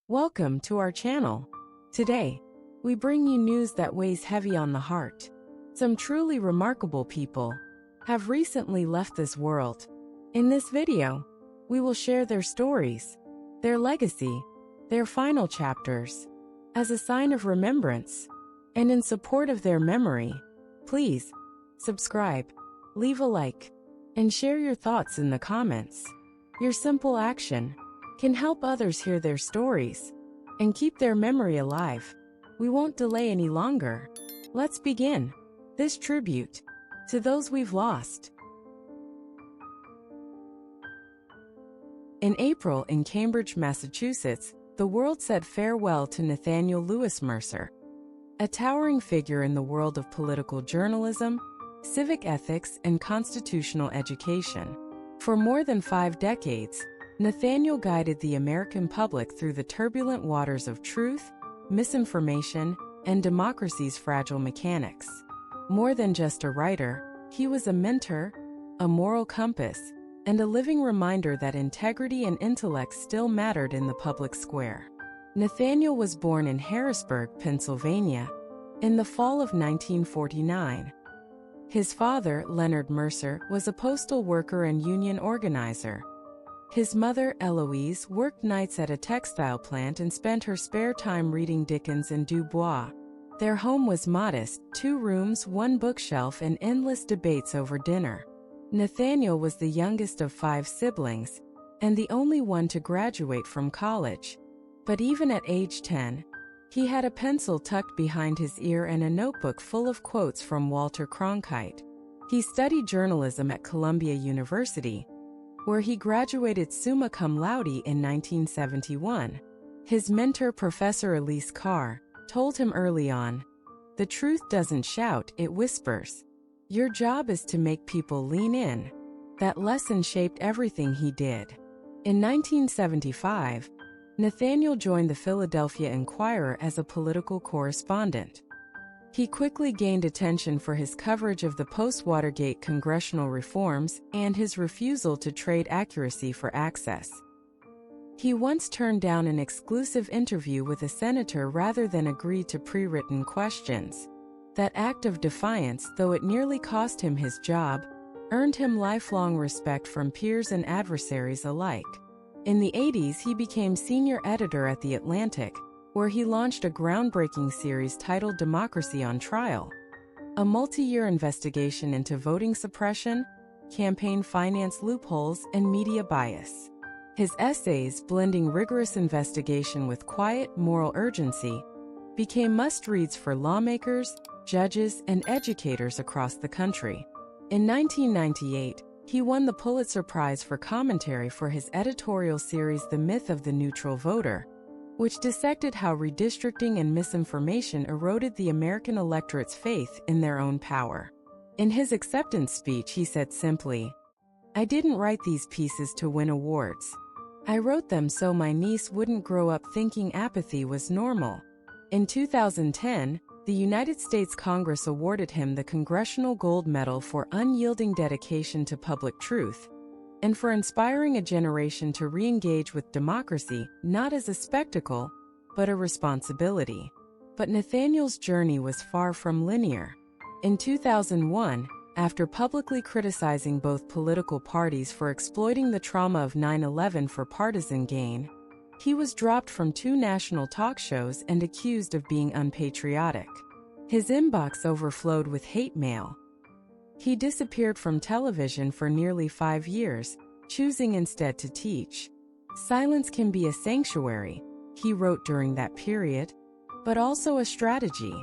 Welcome to our channel. Today, we bring you news that weighs heavy on the heart. Some truly remarkable people have recently left this world. In this video, we will share their stories, their legacy, their final chapters. As a sign of remembrance and in support of their memory, please subscribe, leave a like, and share your thoughts in the comments. Your simple action can help others hear their stories and keep their memory alive. We won't delay any longer. Let's begin this tribute to those we've lost. In April in Cambridge, Massachusetts, the world said farewell to Nathaniel Lewis Mercer, a towering figure in the world of political journalism, civic ethics, and constitutional education. For more than 5 decades, Nathaniel guided the American public through the turbulent waters of truth, misinformation, and democracy's fragile mechanics. More than just a writer, he was a mentor, a moral compass, and a living reminder that integrity and intellect still mattered in the public square. Nathaniel was born in Harrisburg, Pennsylvania, in the fall of 1949. His father, Leonard Mercer, was a postal worker and union organizer. His mother, Eloise, worked nights at a textile plant and spent her spare time reading Dickens and Du Bois. Their home was modest, 2 rooms, 1 bookshelf, and endless debates over dinner. Nathaniel was the youngest of 5 siblings, and the only one to graduate from college. But even at age 10, he had a pencil tucked behind his ear and a notebook full of quotes from Walter Cronkite. He studied journalism at Columbia University, where he graduated summa cum laude in 1971. His mentor, Professor Elise Carr, told him early on, "The truth doesn't shout, it whispers. Your job is to make people lean in." That lesson shaped everything he did. In 1975, Nathaniel joined the Philadelphia Inquirer as a political correspondent. He quickly gained attention for his coverage of the post-Watergate congressional reforms and his refusal to trade accuracy for access. He once turned down an exclusive interview with a senator rather than agree to pre-written questions. That act of defiance, though it nearly cost him his job, earned him lifelong respect from peers and adversaries alike. In the 80s, he became senior editor at The Atlantic, where he launched a groundbreaking series titled Democracy on Trial, a multi-year investigation into voting suppression, campaign finance loopholes, and media bias. His essays, blending rigorous investigation with quiet, moral urgency, became must-reads for lawmakers, judges, and educators across the country. In 1998, he won the Pulitzer Prize for commentary for his editorial series The Myth of the Neutral Voter, which dissected how redistricting and misinformation eroded the American electorate's faith in their own power. In his acceptance speech, he said simply, "I didn't write these pieces to win awards. I wrote them so my niece wouldn't grow up thinking apathy was normal." In 2010, the United States Congress awarded him the Congressional Gold Medal for unyielding dedication to public truth, and for inspiring a generation to re-engage with democracy, not as a spectacle, but a responsibility. But Nathaniel's journey was far from linear. In 2001, after publicly criticizing both political parties for exploiting the trauma of 9/11 for partisan gain, he was dropped from 2 national talk shows and accused of being unpatriotic. His inbox overflowed with hate mail. He disappeared from television for nearly 5 years, choosing instead to teach. "Silence can be a sanctuary," he wrote during that period, "but also a strategy."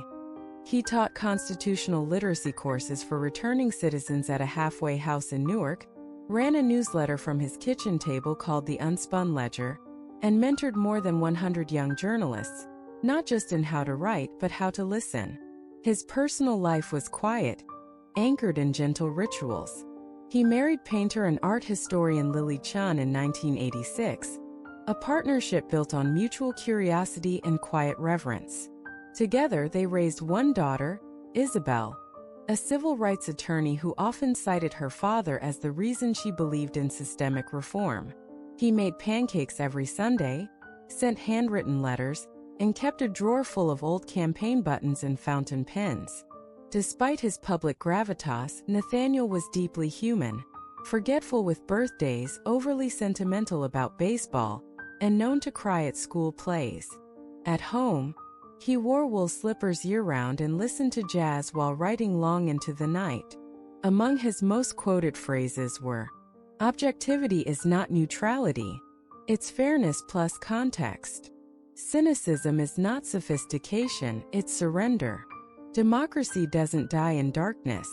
He taught constitutional literacy courses for returning citizens at a halfway house in Newark, ran a newsletter from his kitchen table called The Unspun Ledger, and mentored more than 100 young journalists, not just in how to write but how to listen. His personal life was quiet, anchored in gentle rituals. He married painter and art historian Lily Chun in 1986, a partnership built on mutual curiosity and quiet reverence. Together, they raised 1 daughter, Isabel, a civil rights attorney who often cited her father as the reason she believed in systemic reform. He made pancakes every Sunday, sent handwritten letters, and kept a drawer full of old campaign buttons and fountain pens. Despite his public gravitas, Nathaniel was deeply human, forgetful with birthdays, overly sentimental about baseball, and known to cry at school plays. At home, he wore wool slippers year-round and listened to jazz while writing long into the night. Among his most quoted phrases were, "Objectivity is not neutrality. It's fairness plus context. Cynicism is not sophistication, it's surrender. Democracy doesn't die in darkness.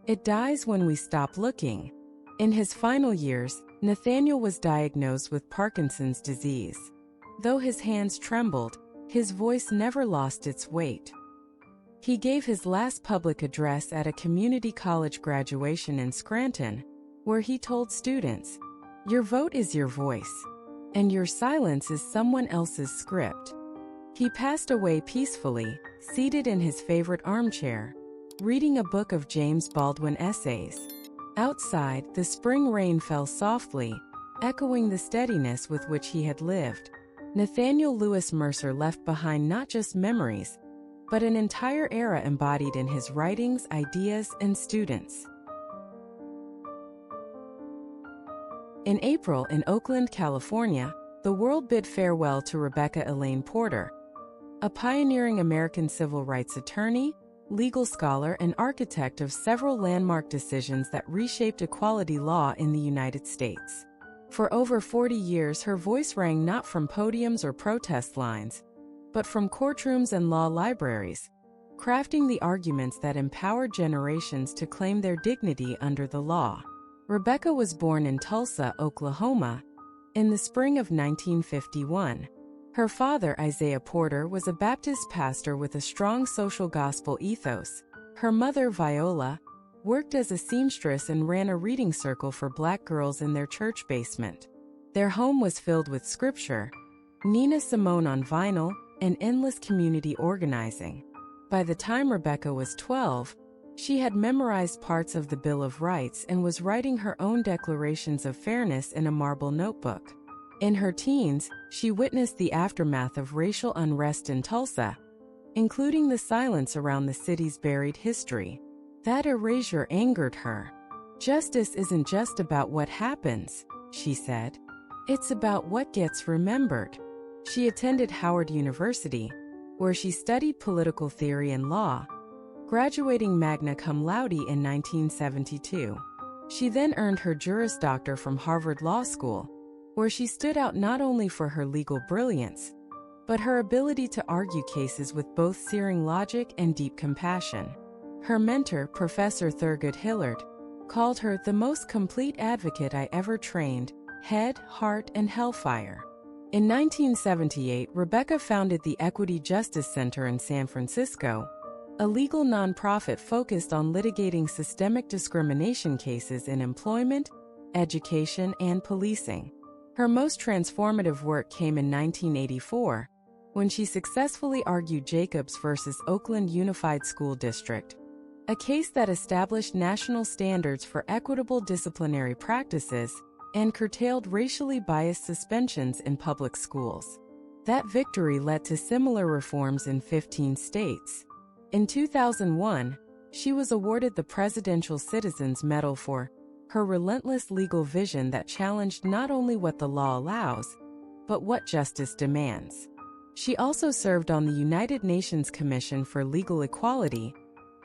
It dies when we stop looking." In his final years, Nathaniel was diagnosed with Parkinson's disease. Though his hands trembled, his voice never lost its weight. He gave his last public address at a community college graduation in Scranton, where he told students, "Your vote is your voice, and your silence is someone else's script." He passed away peacefully, seated in his favorite armchair, reading a book of James Baldwin essays. Outside, the spring rain fell softly, echoing the steadiness with which he had lived. Nathaniel Lewis Mercer left behind not just memories, but an entire era embodied in his writings, ideas, and students. In April in Oakland, California, the world bid farewell to Rebecca Elaine Porter, a pioneering American civil rights attorney, legal scholar, and architect of several landmark decisions that reshaped equality law in the United States. For over 40 years, her voice rang not from podiums or protest lines, but from courtrooms and law libraries, crafting the arguments that empowered generations to claim their dignity under the law. Rebecca was born in Tulsa, Oklahoma, in the spring of 1951. Her father, Isaiah Porter, was a Baptist pastor with a strong social gospel ethos. Her mother, Viola, worked as a seamstress and ran a reading circle for Black girls in their church basement. Their home was filled with scripture, Nina Simone on vinyl, and endless community organizing. By the time Rebecca was 12, she had memorized parts of the Bill of Rights and was writing her own declarations of fairness in a marble notebook. In her teens, she witnessed the aftermath of racial unrest in Tulsa, including the silence around the city's buried history. That erasure angered her. "Justice isn't just about what happens," she said. "It's about what gets remembered." She attended Howard University, where she studied political theory and law, graduating magna cum laude in 1972. She then earned her Juris Doctor from Harvard Law School, where she stood out not only for her legal brilliance, but her ability to argue cases with both searing logic and deep compassion. Her mentor, Professor Thurgood Hillard, called her the most complete advocate I ever trained, head, heart, and hellfire. In 1978, Rebecca founded the Equity Justice Center in San Francisco, a legal nonprofit focused on litigating systemic discrimination cases in employment, education, and policing. Her most transformative work came in 1984, when she successfully argued Jacobs versus Oakland Unified School District, a case that established national standards for equitable disciplinary practices and curtailed racially biased suspensions in public schools. That victory led to similar reforms in 15 states. In 2001, she was awarded the Presidential Citizens Medal for her relentless legal vision that challenged not only what the law allows, but what justice demands. She also served on the United Nations Commission for Legal Equality,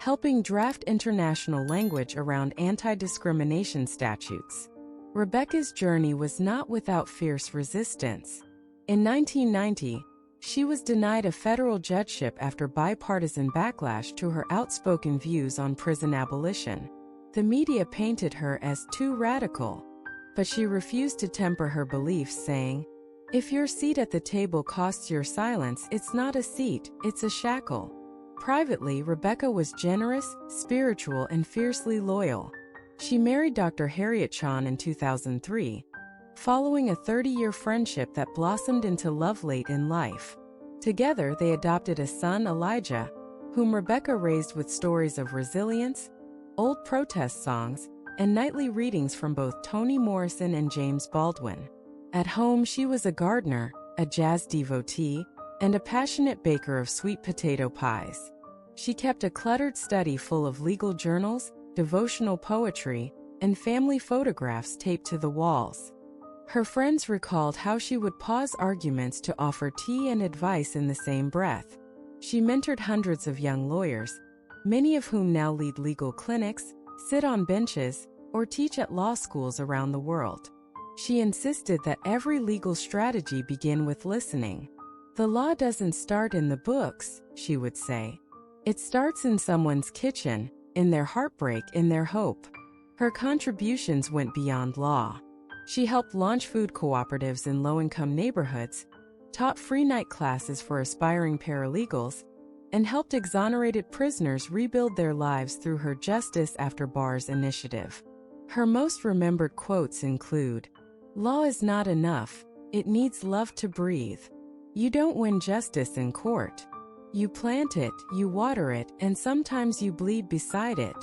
helping draft international language around anti-discrimination statutes. Rebecca's journey was not without fierce resistance. In 1990, she was denied a federal judgeship after bipartisan backlash to her outspoken views on prison abolition. The media painted her as too radical, but she refused to temper her beliefs, saying, "If your seat at the table costs your silence, it's not a seat, it's a shackle." Privately, Rebecca was generous, spiritual, and fiercely loyal. She married Dr. Harriet Chon in 2003, following a 30-year friendship that blossomed into love late in life. Together, they adopted a son, Elijah, whom Rebecca raised with stories of resilience, old protest songs, and nightly readings from both Toni Morrison and James Baldwin. At home, she was a gardener, a jazz devotee, and a passionate baker of sweet potato pies. She kept a cluttered study full of legal journals, devotional poetry, and family photographs taped to the walls. Her friends recalled how she would pause arguments to offer tea and advice in the same breath. She mentored hundreds of young lawyers, many of whom now lead legal clinics, sit on benches, or teach at law schools around the world. She insisted that every legal strategy begin with listening. "The law doesn't start in the books," she would say. "It starts in someone's kitchen, in their heartbreak, in their hope." Her contributions went beyond law. She helped launch food cooperatives in low-income neighborhoods, taught free night classes for aspiring paralegals, and helped exonerated prisoners rebuild their lives through her Justice After Bars initiative. Her most remembered quotes include, "Law is not enough, it needs love to breathe. You don't win justice in court. You plant it, you water it, and sometimes you bleed beside it.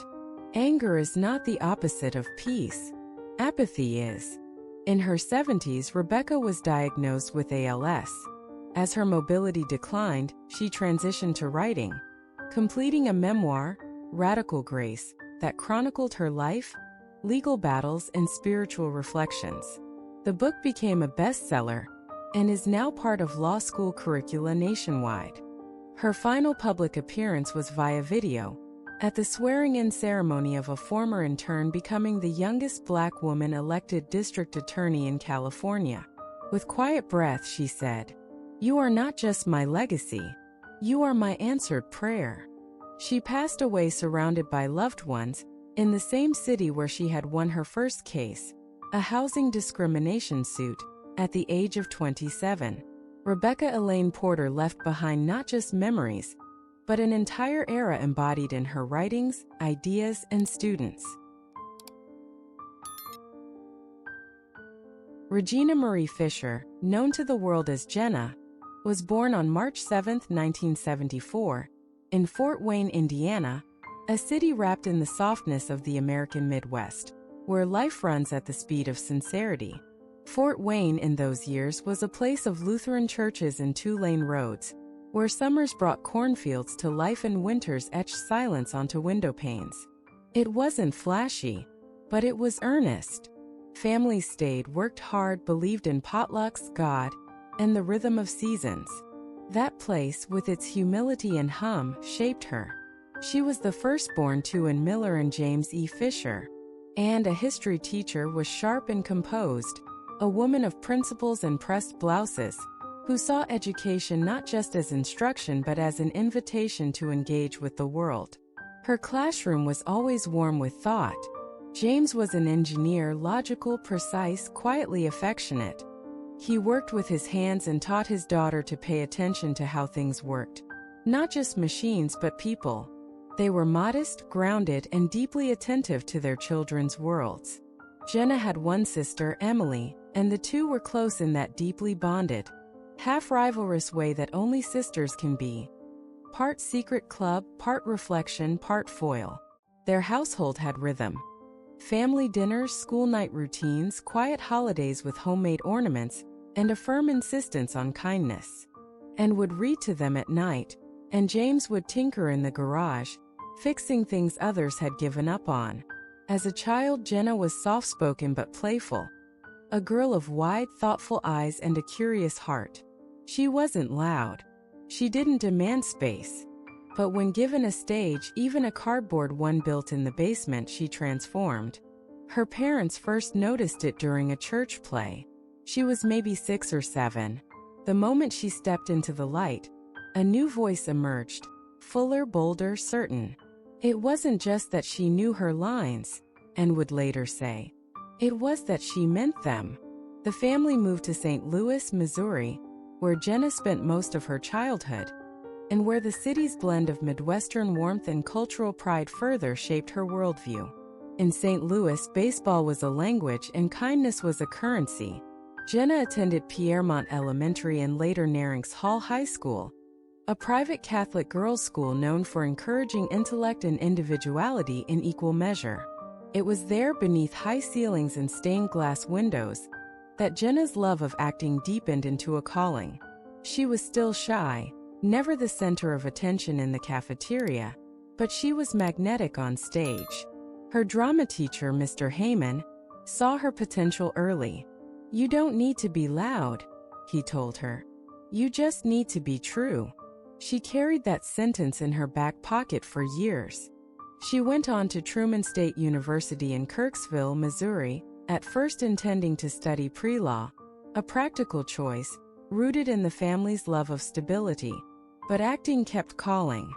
Anger is not the opposite of peace. Apathy is." In her 70s, Rebecca was diagnosed with ALS. As her mobility declined, she transitioned to writing, completing a memoir, Radical Grace, that chronicled her life, legal battles, and spiritual reflections. The book became a bestseller and is now part of law school curricula nationwide. Her final public appearance was via video, at the swearing-in ceremony of a former intern becoming the youngest Black woman elected district attorney in California. With quiet breath, she said, "You are not just my legacy. You are my answered prayer." She passed away surrounded by loved ones, in the same city where she had won her first case, a housing discrimination suit, at the age of 27. Rebecca Elaine Porter left behind not just memories, but an entire era embodied in her writings, ideas, and students. Regina Marie Fisher, known to the world as Jenna, was born on March 7, 1974, in Fort Wayne, Indiana, a city wrapped in the softness of the American Midwest, where life runs at the speed of sincerity. Fort Wayne in those years was a place of Lutheran churches and two-lane roads, where summers brought cornfields to life and winters etched silence onto window panes. It wasn't flashy, but it was earnest. Families stayed, worked hard, believed in potlucks, God, and the rhythm of seasons. That place, with its humility and hum, shaped her. She was the firstborn to Ann Miller and James E. Fisher, and a history teacher, was sharp and composed, a woman of principles and pressed blouses, who saw education not just as instruction but as an invitation to engage with the world. Her classroom was always warm with thought. James was an engineer, logical, precise, quietly affectionate. He worked with his hands and taught his daughter to pay attention to how things worked. Not just machines but people. They were modest, grounded, and deeply attentive to their children's worlds. Jenna had one sister, Emily, and the two were close in that deeply bonded, half-rivalrous way that only sisters can be. Part secret club, part reflection, part foil. Their household had rhythm. Family dinners, school night routines, quiet holidays with homemade ornaments, and a firm insistence on kindness. Ann would read to them at night, and James would tinker in the garage, fixing things others had given up on. As a child, Jenna was soft-spoken but playful, a girl of wide, thoughtful eyes and a curious heart. She wasn't loud. She didn't demand space. But when given a stage, even a cardboard one built in the basement, she transformed. Her parents first noticed it during a church play. She was maybe 6 or 7. The moment she stepped into the light, a new voice emerged, fuller, bolder, certain. It wasn't just that she knew her lines, Ann would later say. It was that she meant them. The family moved to St. Louis, Missouri, where Jenna spent most of her childhood, and where the city's blend of Midwestern warmth and cultural pride further shaped her worldview. In St. Louis, baseball was a language and kindness was a currency. Jenna attended Piermont Elementary and later Narings Hall High School, a private Catholic girls' school known for encouraging intellect and individuality in equal measure. It was there, beneath high ceilings and stained glass windows, that Jenna's love of acting deepened into a calling. She was still shy, never the center of attention in the cafeteria, but she was magnetic on stage. Her drama teacher, Mr. Heyman, saw her potential early. "You don't need to be loud," he told her. "You just need to be true." She carried that sentence in her back pocket for years. She went on to Truman State University in Kirksville, Missouri, at first intending to study pre-law, a practical choice, rooted in the family's love of stability. But acting kept calling.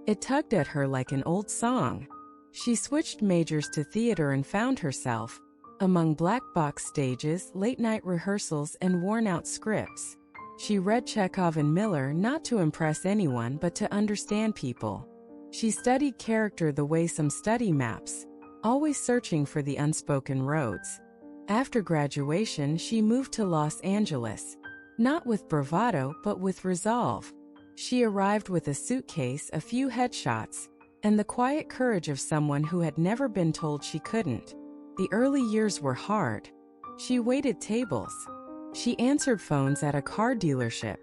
It tugged at her like an old song. She switched majors to theater and found herself among black box stages, late-night rehearsals, and worn-out scripts. She read Chekhov and Miller not to impress anyone but to understand people. She studied character the way some study maps, always searching for the unspoken roads. After graduation, she moved to Los Angeles, not with bravado but with resolve. She arrived with a suitcase, a few headshots, and the quiet courage of someone who had never been told she couldn't. The early years were hard. She waited tables. She answered phones at a car dealership.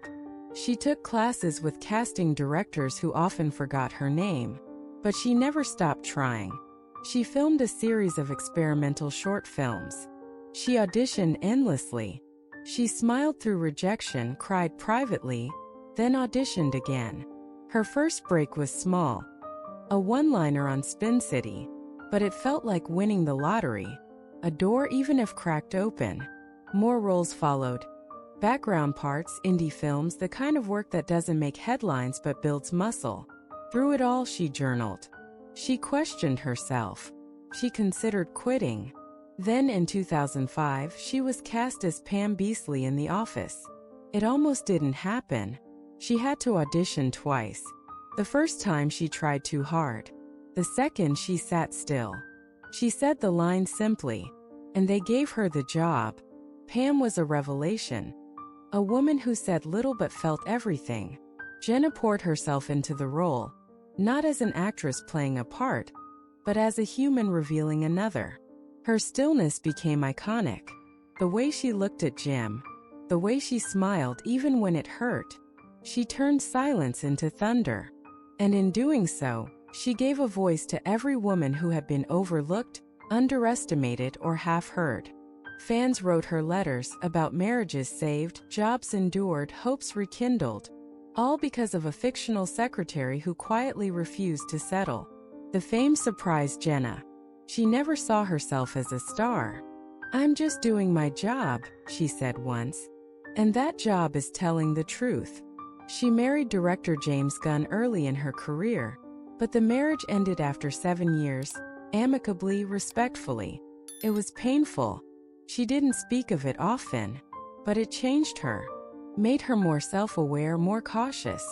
She took classes with casting directors who often forgot her name. But she never stopped trying. She filmed a series of experimental short films. She auditioned endlessly. She smiled through rejection, cried privately, then auditioned again. Her first break was small, a one-liner on Spin City, but it felt like winning the lottery. A door, even if cracked open. More roles followed. Background parts, indie films, the kind of work that doesn't make headlines but builds muscle. Through it all, she journaled. She questioned herself. She considered quitting. Then in 2005, she was cast as Pam Beesly in The Office. It almost didn't happen. She had to audition twice. The first time she tried too hard. The second she sat still. She said the line simply, and they gave her the job. Pam was a revelation. A woman who said little but felt everything. Jenna poured herself into the role, not as an actress playing a part, but as a human revealing another. Her stillness became iconic. The way she looked at Jim, the way she smiled even when it hurt. She turned silence into thunder. And in doing so, she gave a voice to every woman who had been overlooked, underestimated, or half-heard. Fans wrote her letters about marriages saved, jobs endured, hopes rekindled, all because of a fictional secretary who quietly refused to settle. The fame surprised Jenna. She never saw herself as a star. "I'm just doing my job," she said once. And that job is telling the truth. She married director James Gunn early in her career, but the marriage ended after 7 years, amicably, respectfully. It was painful. She didn't speak of it often, but it changed her, made her more self-aware, more cautious.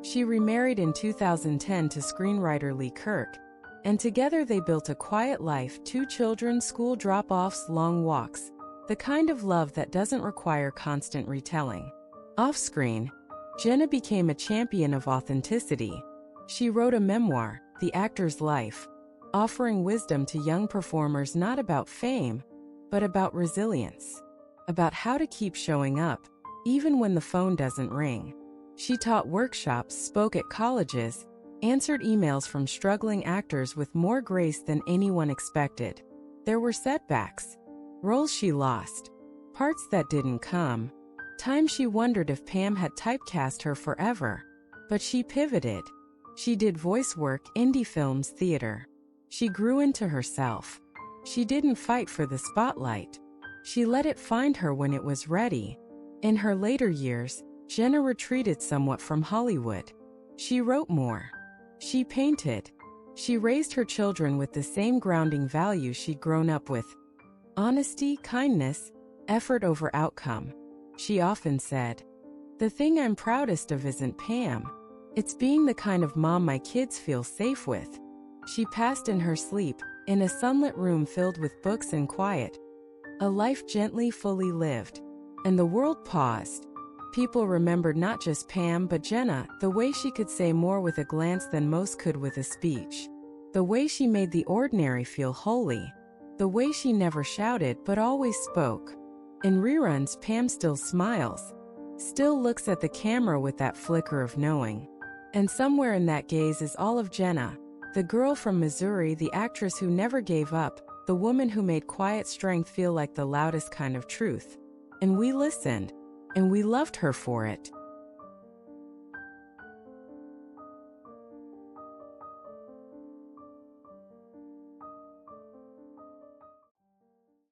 She remarried in 2010 to screenwriter Lee Kirk, and together they built a quiet life, 2 children, school drop-offs, long walks, the kind of love that doesn't require constant retelling. Off-screen, Jenna became a champion of authenticity. She wrote a memoir, The Actor's Life, offering wisdom to young performers not about fame, but about resilience, about how to keep showing up, even when the phone doesn't ring. She taught workshops, spoke at colleges, answered emails from struggling actors with more grace than anyone expected. There were setbacks, roles she lost, parts that didn't come, times she wondered if Pam had typecast her forever. But she pivoted. She did voice work, indie films, theater. She grew into herself. She didn't fight for the spotlight. She let it find her when it was ready. In her later years, Jenna retreated somewhat from Hollywood. She wrote more. She painted. She raised her children with the same grounding values she'd grown up with: honesty, kindness, effort over outcome. She often said, "The thing I'm proudest of isn't Pam. It's being the kind of mom my kids feel safe with." She passed in her sleep, in a sunlit room filled with books and quiet. A life gently, fully lived. And the world paused. People remembered not just Pam but Jenna, the way she could say more with a glance than most could with a speech. The way she made the ordinary feel holy. The way she never shouted but always spoke. In reruns, Pam still smiles, still looks at the camera with that flicker of knowing. And somewhere in that gaze is all of Jenna, the girl from Missouri, the actress who never gave up, the woman who made quiet strength feel like the loudest kind of truth. And we listened, and we loved her for it.